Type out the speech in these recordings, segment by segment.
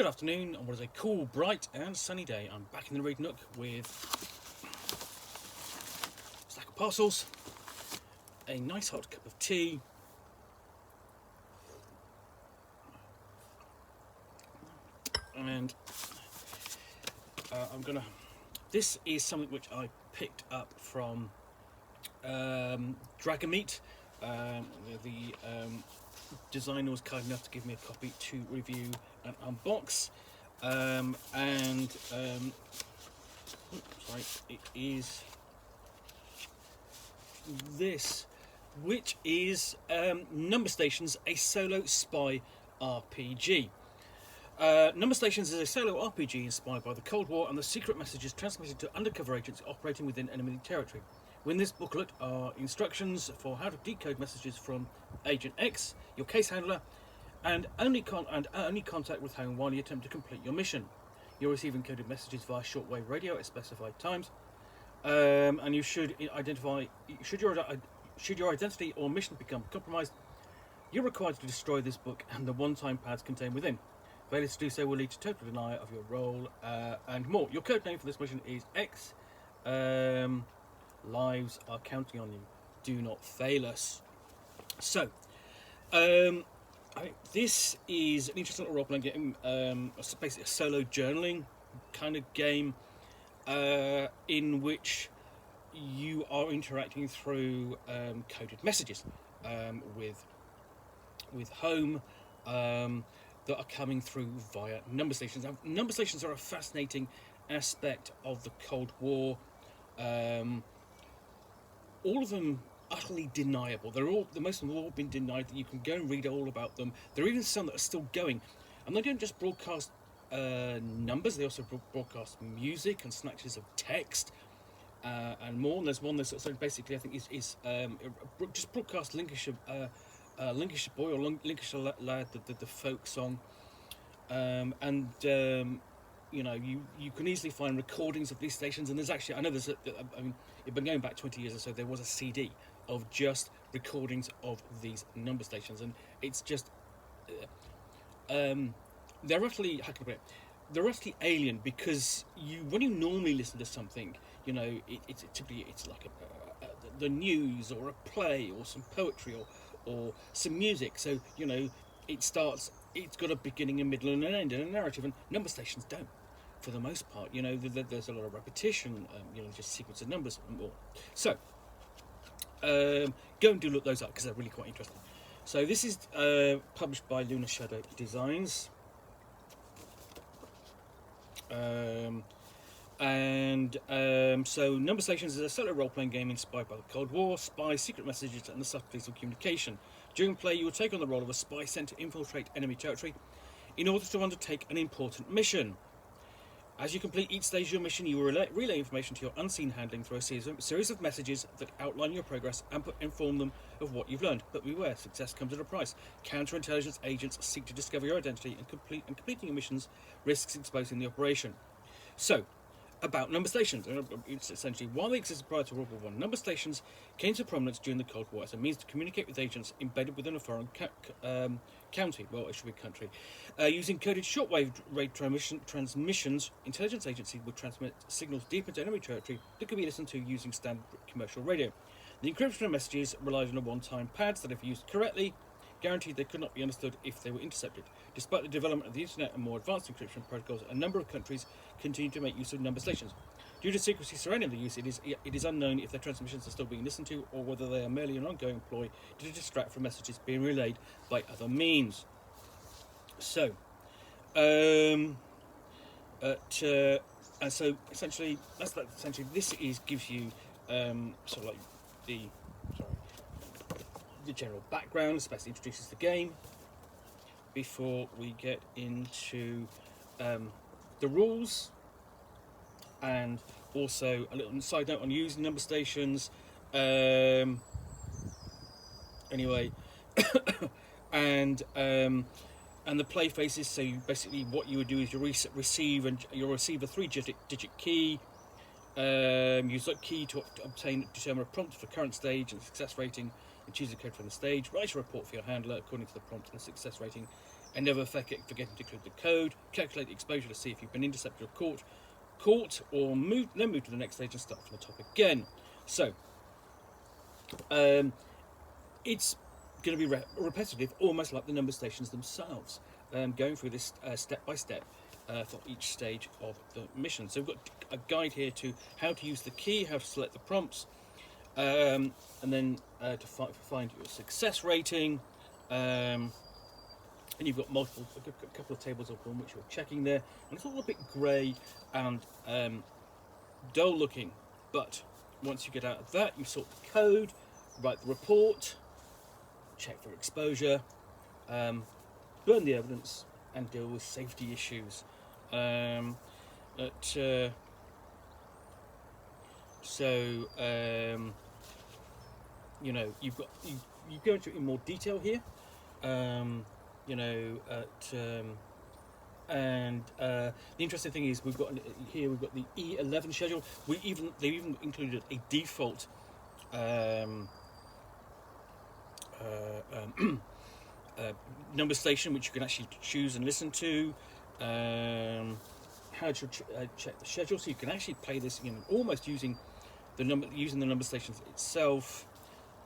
Good afternoon, on what is a cool, bright and sunny day. I'm back in the Raid Nook with a stack of parcels, a nice hot cup of tea, and this is something which I picked up from Dragon Meat. The designer was kind enough to give me a copy to review and unbox, it is this, which is Number Stations, a solo spy RPG. Number Stations is a solo RPG inspired by the Cold War and the secret messages transmitted to undercover agents operating within enemy territory. Within this booklet are instructions for how to decode messages from Agent X, your case handler, and only contact with home while you attempt to complete your mission. You'll receive encoded messages via shortwave radio at specified times, and you should identify should your identity or mission become compromised. You're required to destroy this book and the one-time pads contained within. Failure to do so will lead to total denial of your role and more. Your code name for this mission is X. Lives are counting on you. Do not fail us. So, this is an interesting little role-playing game. It's basically a solo journaling kind of game in which you are interacting through coded messages with home that are coming through via number stations. Now, number stations are a fascinating aspect of the Cold War. All of them utterly deniable. Most of them have all been denied. That you can go and read all about them. There are even some that are still going, and they don't just broadcast numbers. They also broadcast music and snatches of text and more. And there's one that's so basically, I think, is just broadcast Lincolnshire Boy or Lincolnshire Lad, the folk song, you know, you can easily find recordings of these stations, and there's actually, I know there's it's been going back 20 years or so, there was a CD of just recordings of these number stations, and it's just, they're utterly, how can I put it, they're utterly alien, because when you normally listen to something, you know, it's typically, it's like the news, or a play, or some poetry, or some music, so, you know, it's got a beginning, a middle, and an end, and a narrative, and number stations don't. For the most part, you know, there's a lot of repetition, you know, just sequence of numbers and more. So, go and do look those up, because they're really quite interesting. So this is published by LunarShadow Designs. So Number Stations is a solo role-playing game inspired by the Cold War, spies, secret messages, and the subtleties of communication. During play, you will take on the role of a spy sent to infiltrate enemy territory in order to undertake an important mission. As you complete each stage of your mission, you will relay information to your unseen handling through a series of messages that outline your progress and inform them of what you've learned. But beware, success comes at a price. Counterintelligence agents seek to discover your identity, and completing your missions risks exposing the operation. So, about number stations. It's essentially, while they existed prior to World War I, number stations came to prominence during the Cold War as a means to communicate with agents embedded within a foreign county, well, it should be country. Using coded shortwave radio transmissions, intelligence agencies would transmit signals deep into enemy territory that could be listened to using standard commercial radio. The encryption of messages relied on one-time pads that, if used correctly, guaranteed they could not be understood if they were intercepted. Despite the development of the internet and more advanced encryption protocols, a number of countries continue to make use of number stations. Due to secrecy surrounding the use, it is unknown if their transmissions are still being listened to, or whether they are merely an ongoing ploy to distract from messages being relayed by other means. So, and so essentially, this gives you sort of like the general background, especially introduces the game before we get into the rules, and also a little side note on using number stations. Anyway, and the play phases. So basically, what you would do is you'll receive a 3-digit key. Use that key to determine a prompt for current stage and success rating, and choose a code from the stage. Write a report for your handler according to the prompt and success rating, and never forgetting to include the code. Calculate the exposure to see if you've been intercepted or caught, or then move to the next stage and start from the top again. So it's going to be repetitive, almost like the number stations themselves, going through this step by step for each stage of the mission. So we've got a guide here to how to use the key, how to select the prompts, and then to find your success rating. And you've got a couple of tables open which you're checking there, and it's all a bit grey and dull looking, but once you get out of that, you sort the code, write the report, check for exposure, burn the evidence, and deal with safety issues. You know, you go into it in more detail here. You know, and the interesting thing is we've got the E11 schedule. They've even included a default number station which you can actually choose and listen to. How to check the schedule, so you can actually play this, you know, almost using the number stations itself.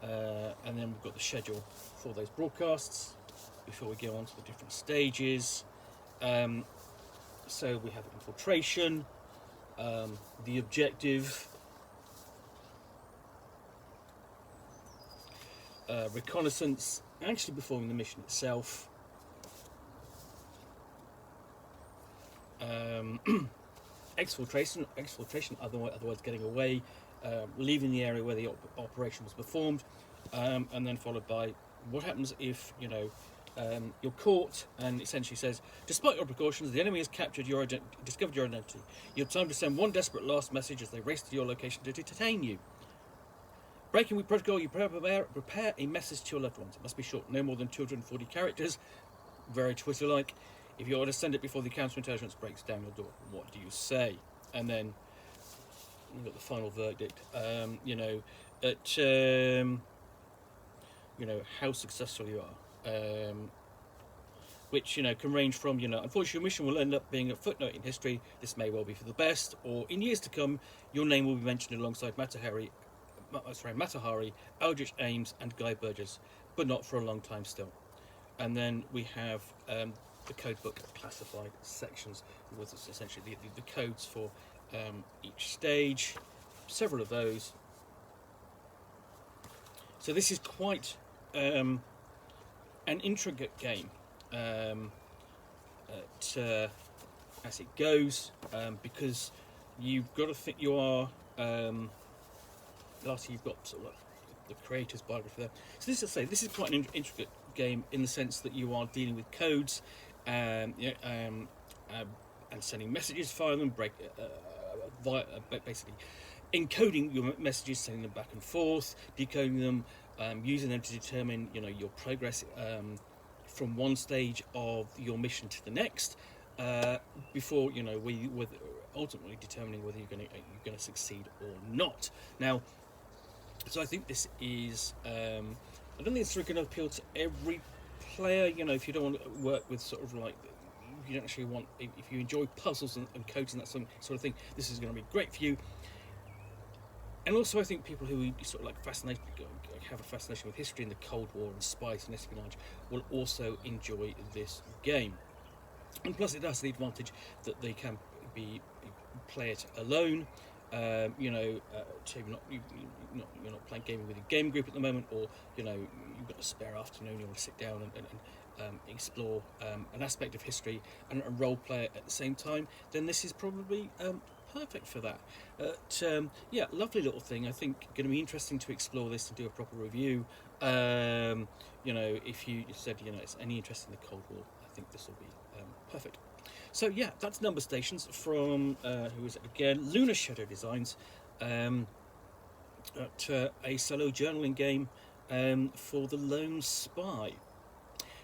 And then we've got the schedule for those broadcasts before we go on to the different stages. So we have infiltration, the objective, reconnaissance, actually performing the mission itself, exfiltration, otherwise getting away, leaving the area where the operation was performed, and then followed by what happens if, you know, you're caught, and essentially says, despite your precautions, the enemy has discovered your identity. You have time to send one desperate last message as they race to your location to detain you. Breaking with protocol, you prepare a message to your loved ones. It must be short, no more than 240 characters, very Twitter-like. If you are to send it before the counterintelligence breaks down your door, what do you say? And then you've got the final verdict. You know, how successful you are. Which, you know, can range from, you know, unfortunately your mission will end up being a footnote in history. This may well be for the best, or in years to come, your name will be mentioned alongside Matahari, Aldrich Ames, and Guy Burgess, but not for a long time still. And then we have the codebook classified sections, with essentially the codes for each stage, several of those. So this is quite an intricate game as it goes, because you've got to think you are. Lastly, you've got sort of like the creator's biography there. So this is quite an intricate game in the sense that you are dealing with codes, and sending messages via them, basically encoding your messages, sending them back and forth, decoding them, using them to determine, you know, your progress from one stage of your mission to the next, before, you know, ultimately determining whether you're going to succeed or not. Now, so I think this is I don't think it's going to appeal to every player. You know, if you don't want to work with sort of like, you don't actually want, if you enjoy puzzles and codes and that sort of thing, this is going to be great for you. And also, I think people who sort of like have a fascination with history and the Cold War and spice and espionage will also enjoy this game. And plus, it has the advantage that they can play it alone. You know, so you're not playing gaming with a game group at the moment, or, you know, you've got a spare afternoon, you want to sit down and explore an aspect of history and role play it at the same time, then this is probably perfect for that. Yeah, lovely little thing. I think going to be interesting to explore this and do a proper review. You know, if you said, you know, it's any interest in the Cold War, I think this will be perfect. So yeah, that's Number Stations from who is it again? LunarShadow Designs. A solo journaling game for the Lone Spy.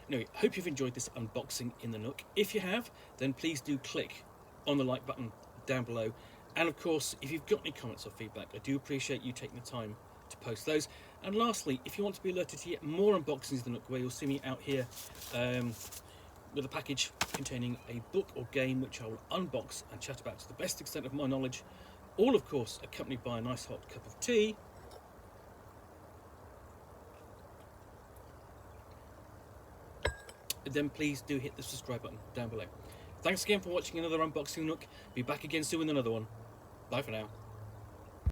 Anyway, hope you've enjoyed this unboxing in the Nook. If you have, then please do click on the like button down below. And of course, if you've got any comments or feedback, I do appreciate you taking the time to post those. And lastly, if you want to be alerted to yet more unboxings in the Nook, where you'll see me out here with a package containing a book or game which I will unbox and chat about to the best extent of my knowledge, all of course accompanied by a nice hot cup of tea. Then please do hit the subscribe button down below. Thanks again for watching another unboxing Nook. Be back again soon with another one. Bye for now.